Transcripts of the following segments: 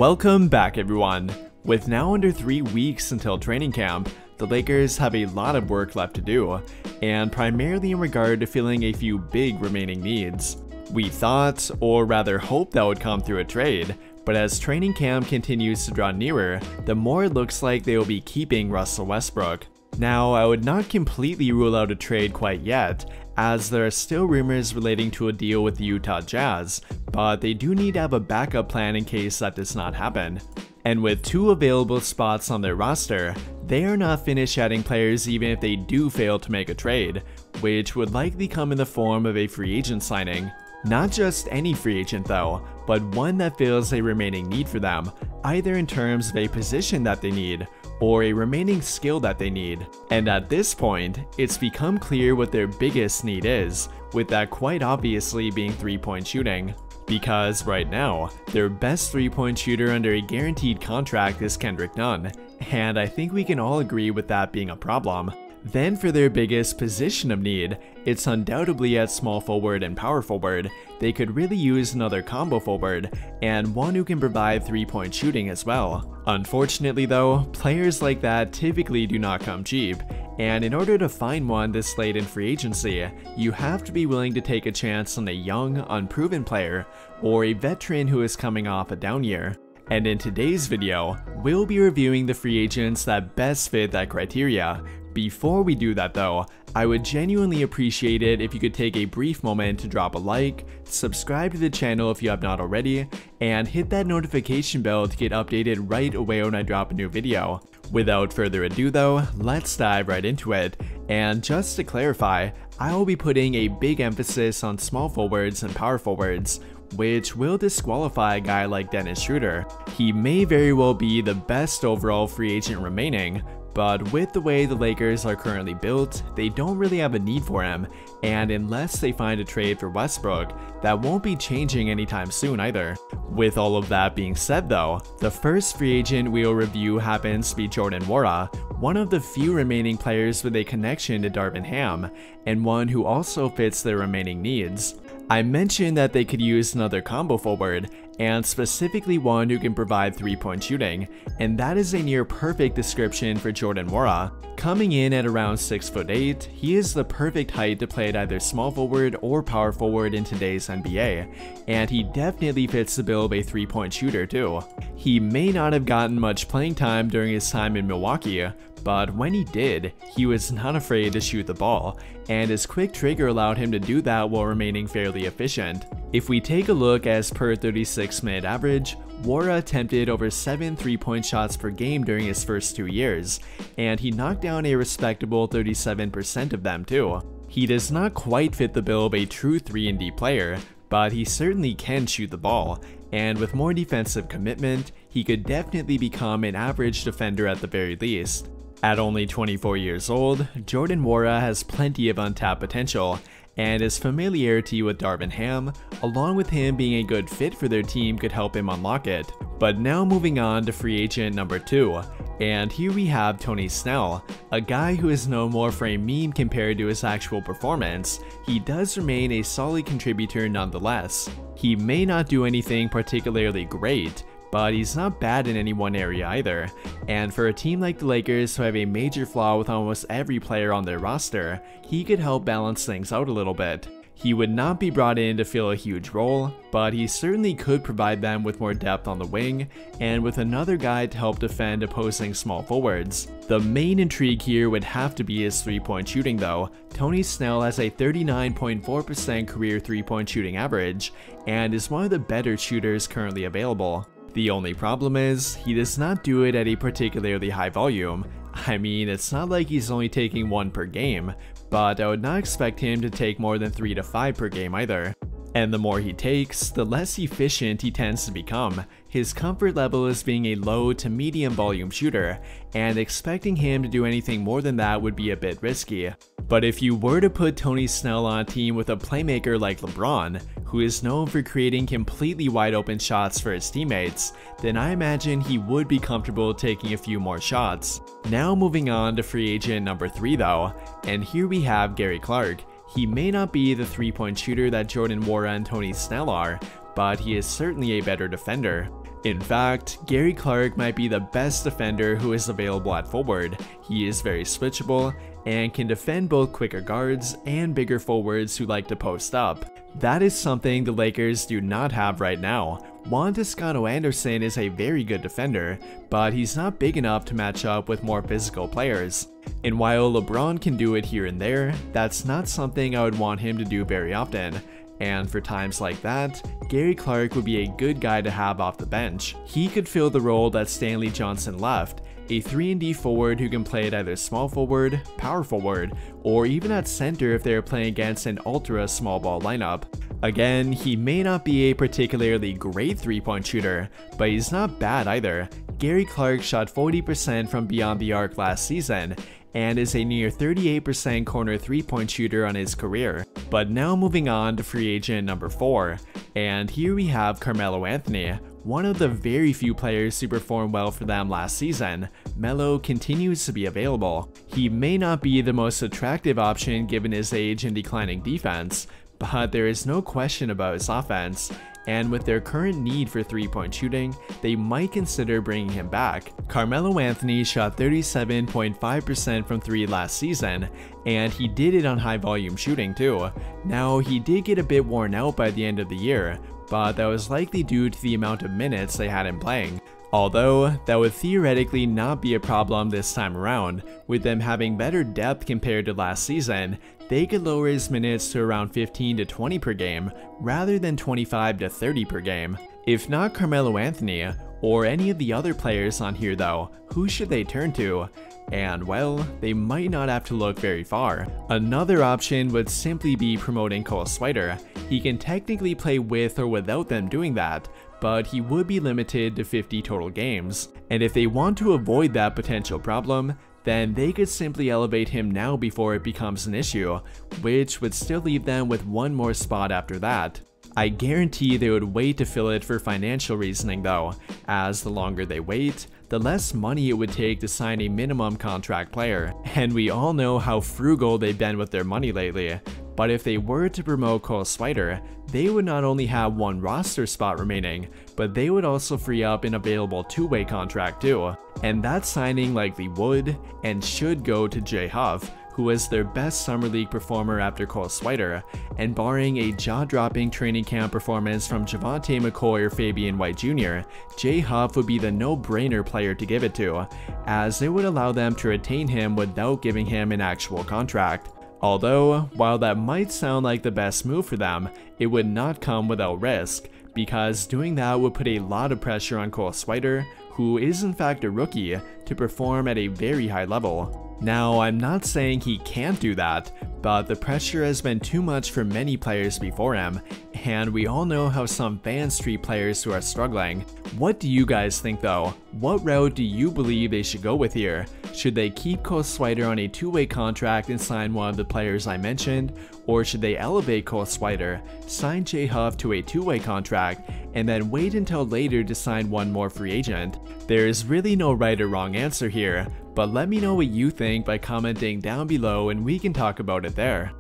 Welcome back, everyone. With now under 3 weeks until training camp, the Lakers have a lot of work left to do, and primarily in regard to filling a few big remaining needs. We thought, or rather hoped, that would come through a trade, but as training camp continues to draw nearer, the more it looks like they will be keeping Russell Westbrook. Now, I would not completely rule out a trade quite yet, as there are still rumors relating to a deal with the Utah Jazz, but they do need to have a backup plan in case that does not happen. And with 2 available spots on their roster, they are not finished adding players even if they do fail to make a trade, which would likely come in the form of a free agent signing. Not just any free agent though, but one that fills a remaining need for them, either in terms of a position that they need, or a remaining skill that they need. And at this point, it's become clear what their biggest need is, with that quite obviously being 3-point shooting. Because right now, their best 3-point shooter under a guaranteed contract is Kendrick Nunn, and I think we can all agree with that being a problem. Then for their biggest position of need, it's undoubtedly at small forward and power forward. They could really use another combo forward, and one who can provide 3-point shooting as well. Unfortunately though, players like that typically do not come cheap, and in order to find one this late in free agency, you have to be willing to take a chance on a young, unproven player, or a veteran who is coming off a down year. And in today's video, we'll be reviewing the free agents that best fit that criteria. Before we do that though, I would genuinely appreciate it if you could take a brief moment to drop a like, subscribe to the channel if you have not already, and hit that notification bell to get updated right away when I drop a new video. Without further ado though, let's dive right into it. And just to clarify, I will be putting a big emphasis on small forwards and power forwards, which will disqualify a guy like Dennis Schroeder. He may very well be the best overall free agent remaining, but with the way the Lakers are currently built, they don't really have a need for him, and unless they find a trade for Westbrook, that won't be changing anytime soon either. With all of that being said though, the first free agent we'll review happens to be Jordan Warra, one of the few remaining players with a connection to Darvin Ham, and one who also fits their remaining needs. I mentioned that they could use another combo forward, and specifically one who can provide 3-point shooting, and that is a near perfect description for Jordan Warra. Coming in at around 6'8", he is the perfect height to play at either small forward or power forward in today's NBA, and he definitely fits the bill of a 3-point shooter too. He may not have gotten much playing time during his time in Milwaukee, but when he did, he was not afraid to shoot the ball, and his quick trigger allowed him to do that while remaining fairly efficient. If we take a look as per 36-minute average, Warra attempted over 7 3-point shots per game during his first 2 years, and he knocked down a respectable 37% of them too. He does not quite fit the bill of a true 3-and-D player, but he certainly can shoot the ball, and with more defensive commitment, he could definitely become an average defender at the very least. At only 24 years old, Jordan Warra has plenty of untapped potential, and his familiarity with Darvin Ham, along with him being a good fit for their team, could help him unlock it. But now moving on to free agent number 2, and here we have Tony Snell, a guy who is no more for a meme compared to his actual performance. He does remain a solid contributor nonetheless. He may not do anything particularly great, but he's not bad in any one area either, and for a team like the Lakers who have a major flaw with almost every player on their roster, he could help balance things out a little bit. He would not be brought in to fill a huge role, but he certainly could provide them with more depth on the wing, and with another guy to help defend opposing small forwards. The main intrigue here would have to be his 3-point shooting though. Tony Snell has a 39.4% career 3-point shooting average, and is one of the better shooters currently available. The only problem is, he does not do it at a particularly high volume. I mean, it's not like he's only taking 1 per game, but I would not expect him to take more than 3 to 5 per game either. And the more he takes, the less efficient he tends to become. His comfort level is being a low to medium volume shooter, and expecting him to do anything more than that would be a bit risky. But if you were to put Tony Snell on a team with a playmaker like Lebron, who is known for creating completely wide open shots for his teammates, then I imagine he would be comfortable taking a few more shots. Now moving on to free agent number 3 though, and here we have Gary Clark. He may not be the 3-point shooter that Jordan Warra and Tony Snell are, but he is certainly a better defender. In fact, Gary Clark might be the best defender who is available at forward. He is very switchable and can defend both quicker guards and bigger forwards who like to post up. That is something the Lakers do not have right now. Juan Toscano-Anderson is a very good defender, but he's not big enough to match up with more physical players. And while LeBron can do it here and there, that's not something I would want him to do very often. And for times like that, Gary Clark would be a good guy to have off the bench. He could fill the role that Stanley Johnson left, a 3-and-D forward who can play at either small forward, power forward, or even at center if they are playing against an ultra small ball lineup. Again, he may not be a particularly great 3-point shooter, but he's not bad either. Gary Clark shot 40% from beyond the arc last season, and is a near 38% corner 3-point shooter on his career. But now moving on to free agent number 4, and here we have Carmelo Anthony, one of the very few players to perform well for them last season. Melo continues to be available. He may not be the most attractive option given his age and declining defense, but there is no question about his offense. And with their current need for 3-point shooting, they might consider bringing him back. Carmelo Anthony shot 37.5% from 3 last season, and he did it on high volume shooting too. Now, he did get a bit worn out by the end of the year, but that was likely due to the amount of minutes they had him playing. Although, that would theoretically not be a problem this time around. With them having better depth compared to last season, they could lower his minutes to around 15 to 20 per game, rather than 25 to 30 per game. If not Carmelo Anthony, or any of the other players on here though, who should they turn to? And well, they might not have to look very far. Another option would simply be promoting Cole Swider. He can technically play with or without them doing that, but he would be limited to 50 total games. And if they want to avoid that potential problem, then they could simply elevate him now before it becomes an issue, which would still leave them with one more spot after that. I guarantee they would wait to fill it for financial reasoning though, as the longer they wait, the less money it would take to sign a minimum contract player. And we all know how frugal they've been with their money lately. But if they were to promote Cole Swider, they would not only have one roster spot remaining, but they would also free up an available 2-way contract too. And that signing likely would and should go to Jay Huff, who was their best summer league performer after Cole Swider, and barring a jaw-dropping training camp performance from Javonte McCoy or Fabian White Jr., Jay Huff would be the no-brainer player to give it to, as it would allow them to retain him without giving him an actual contract. Although, while that might sound like the best move for them, it would not come without risk, because doing that would put a lot of pressure on Cole Swider, who is in fact a rookie, to perform at a very high level. Now, I'm not saying he can't do that, but the pressure has been too much for many players before him, and we all know how some fans treat players who are struggling. What do you guys think though? What route do you believe they should go with here? Should they keep Cole Swider on a 2-way contract and sign one of the players I mentioned? Or should they elevate Cole Swider, sign Jay Huff to a 2-way contract, and then wait until later to sign one more free agent? There is really no right or wrong answer here, but let me know what you think by commenting down below and we can talk about it there.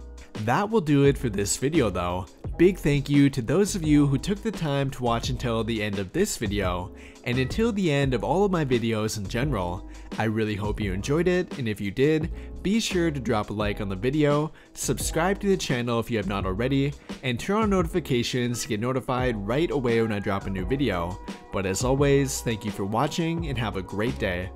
That will do it for this video though. Big thank you to those of you who took the time to watch until the end of this video, and until the end of all of my videos in general. I really hope you enjoyed it, and if you did, be sure to drop a like on the video, subscribe to the channel if you have not already, and turn on notifications to get notified right away when I drop a new video. But as always, thank you for watching and have a great day.